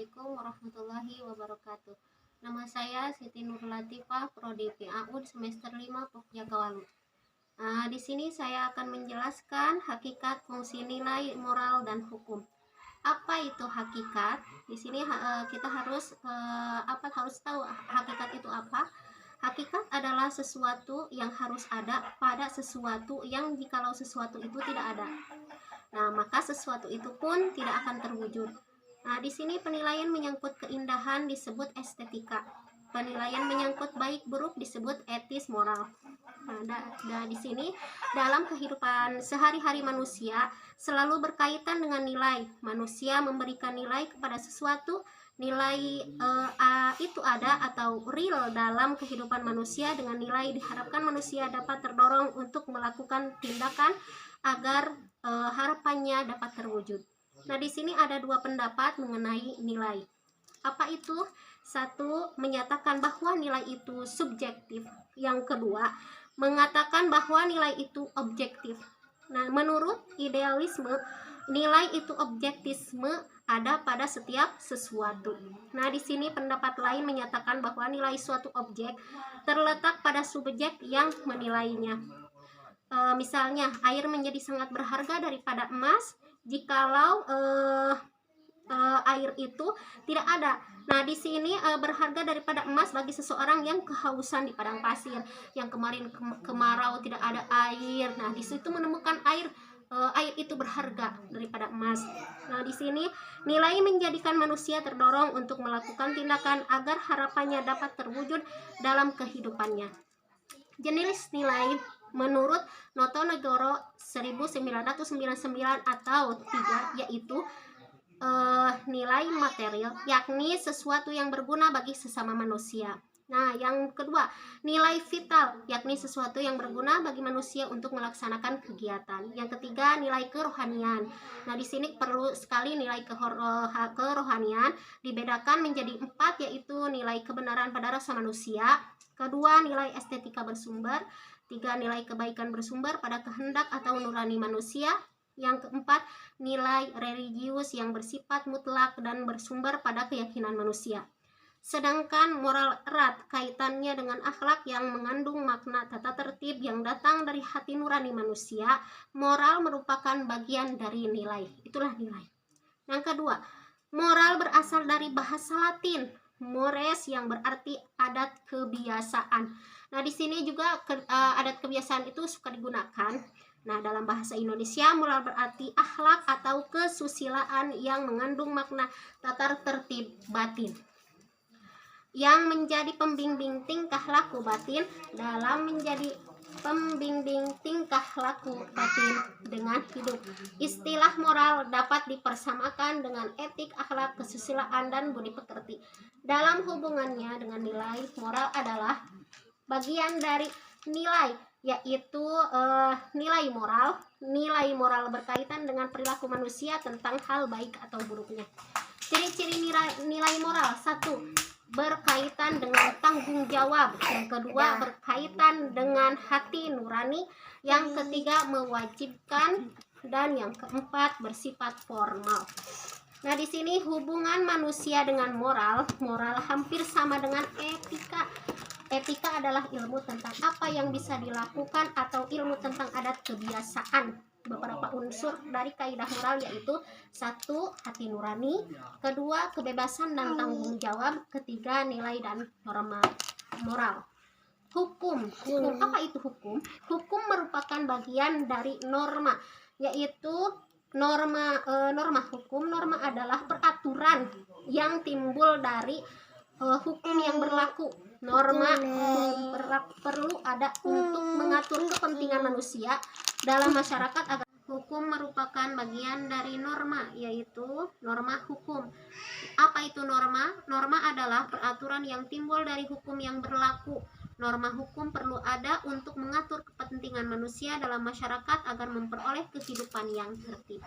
Assalamualaikum warahmatullahi wabarakatuh. Nama saya Siti Nur Latifah, Prodi PAUD semester 5 Pokjagawalu. Di sini saya akan menjelaskan hakikat fungsi nilai, moral, dan hukum. Apa itu hakikat? Di sini kita harus tahu hakikat itu apa. Hakikat adalah sesuatu yang harus ada pada sesuatu yang jikalau sesuatu itu tidak ada. Nah, maka sesuatu itu pun tidak akan terwujud. Nah, di sini penilaian menyangkut keindahan disebut estetika. Penilaian menyangkut baik buruk disebut etis moral. Nah, di sini dalam kehidupan sehari-hari manusia selalu berkaitan dengan nilai. Manusia memberikan nilai kepada sesuatu. Nilai itu ada atau real dalam kehidupan manusia. Dengan nilai diharapkan manusia dapat terdorong untuk melakukan tindakan agar harapannya dapat terwujud. Nah, di sini ada dua pendapat mengenai nilai. Apa itu? Satu, menyatakan bahwa nilai itu subjektif. Yang kedua, mengatakan bahwa nilai itu objektif. Nah, menurut idealisme, nilai itu objektisme ada pada setiap sesuatu. Nah, di sini pendapat lain menyatakan bahwa nilai suatu objek terletak pada subjek yang menilainya. Misalnya, air menjadi sangat berharga daripada emas jikalau air itu tidak ada. Nah, di sini berharga daripada emas bagi seseorang yang kehausan di padang pasir, yang kemarin kemarau tidak ada air. Nah, di situ menemukan air itu berharga daripada emas. Nah, di sini nilai menjadikan manusia terdorong untuk melakukan tindakan agar harapannya dapat terwujud dalam kehidupannya. Jenis nilai menurut Notonegoro 1999 atau 3 yaitu nilai material, yakni sesuatu yang berguna bagi sesama manusia. Nah, yang kedua, nilai vital, yakni sesuatu yang berguna bagi manusia untuk melaksanakan kegiatan. Yang ketiga, nilai kerohanian. Nah, di sini perlu sekali nilai kerohanian dibedakan menjadi 4, yaitu nilai kebenaran pada rasa manusia. Kedua, nilai estetika bersumber. 3, nilai kebaikan bersumber pada kehendak atau nurani manusia. Yang keempat, nilai religius yang bersifat mutlak dan bersumber pada keyakinan manusia. Sedangkan moral erat kaitannya dengan akhlak yang mengandung makna tata tertib yang datang dari hati nurani manusia. Moral merupakan bagian dari nilai. Itulah nilai. Yang kedua, moral berasal dari bahasa Latin mores yang berarti adat kebiasaan. Nah, di sini juga adat kebiasaan itu suka digunakan. Nah, dalam bahasa Indonesia, moral berarti akhlak atau kesusilaan yang mengandung makna tata tertib batin yang menjadi pembimbing tingkah laku batin dalam menjadi pembimbing tingkah laku batin dengan hidup. Istilah moral dapat dipersamakan dengan etik, akhlak, kesusilaan, dan budi pekerti. Dalam hubungannya dengan nilai, moral adalah bagian dari nilai, yaitu nilai moral. Nilai moral berkaitan dengan perilaku manusia tentang hal baik atau buruknya. Ciri-ciri nilai moral: 1, berkaitan dengan tanggung jawab. Yang kedua, berkaitan dengan hati nurani. Yang ketiga, mewajibkan. Dan yang keempat, bersifat formal. Nah, di sini hubungan manusia dengan moral hampir sama dengan etika. Etika adalah ilmu tentang apa yang bisa dilakukan atau ilmu tentang adat kebiasaan. Beberapa unsur dari kaidah moral yaitu 1, hati nurani. 2, kebebasan dan tanggung jawab. 3, nilai dan norma moral. Hukum. Apa itu hukum? Hukum merupakan bagian dari norma, yaitu norma hukum. Norma adalah peraturan yang timbul dari hukum yang berlaku. Norma perlu ada untuk mengatur kepentingan manusia dalam masyarakat agar hukum merupakan bagian dari norma, yaitu norma hukum. Apa itu norma? Norma adalah peraturan yang timbul dari hukum yang berlaku. Norma hukum perlu ada untuk mengatur kepentingan manusia dalam masyarakat agar memperoleh kehidupan yang tertib.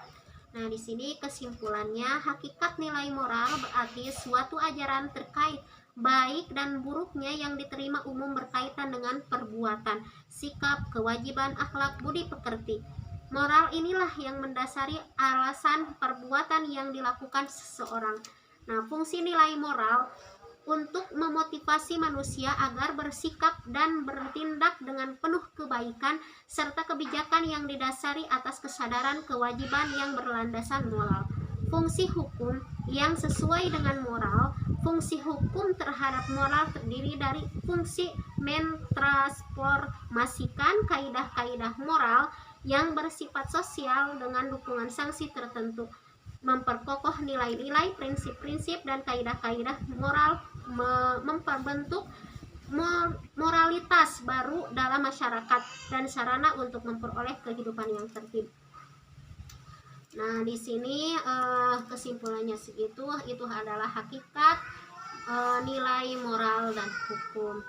Nah, di sini kesimpulannya, hakikat nilai moral berarti suatu ajaran terkait baik dan buruknya yang diterima umum berkaitan dengan perbuatan, sikap, kewajiban, akhlak, budi pekerti. Moral inilah yang mendasari alasan perbuatan yang dilakukan seseorang. Nah, fungsi nilai moral untuk memotivasi manusia agar bersikap dan bertindak dengan penuh kebaikan serta kebijakan yang didasari atas kesadaran kewajiban yang berlandasan moral. Fungsi hukum yang sesuai dengan moral. Fungsi hukum terhadap moral terdiri dari fungsi mentransformasikan kaidah-kaidah moral yang bersifat sosial dengan dukungan sanksi tertentu, memperkokoh nilai-nilai, prinsip-prinsip, dan kaidah-kaidah moral, memperbentuk moralitas baru dalam masyarakat, dan sarana untuk memperoleh kehidupan yang tertib. Nah, di sini kesimpulannya segitu. Itu adalah hakikat nilai moral dan hukum.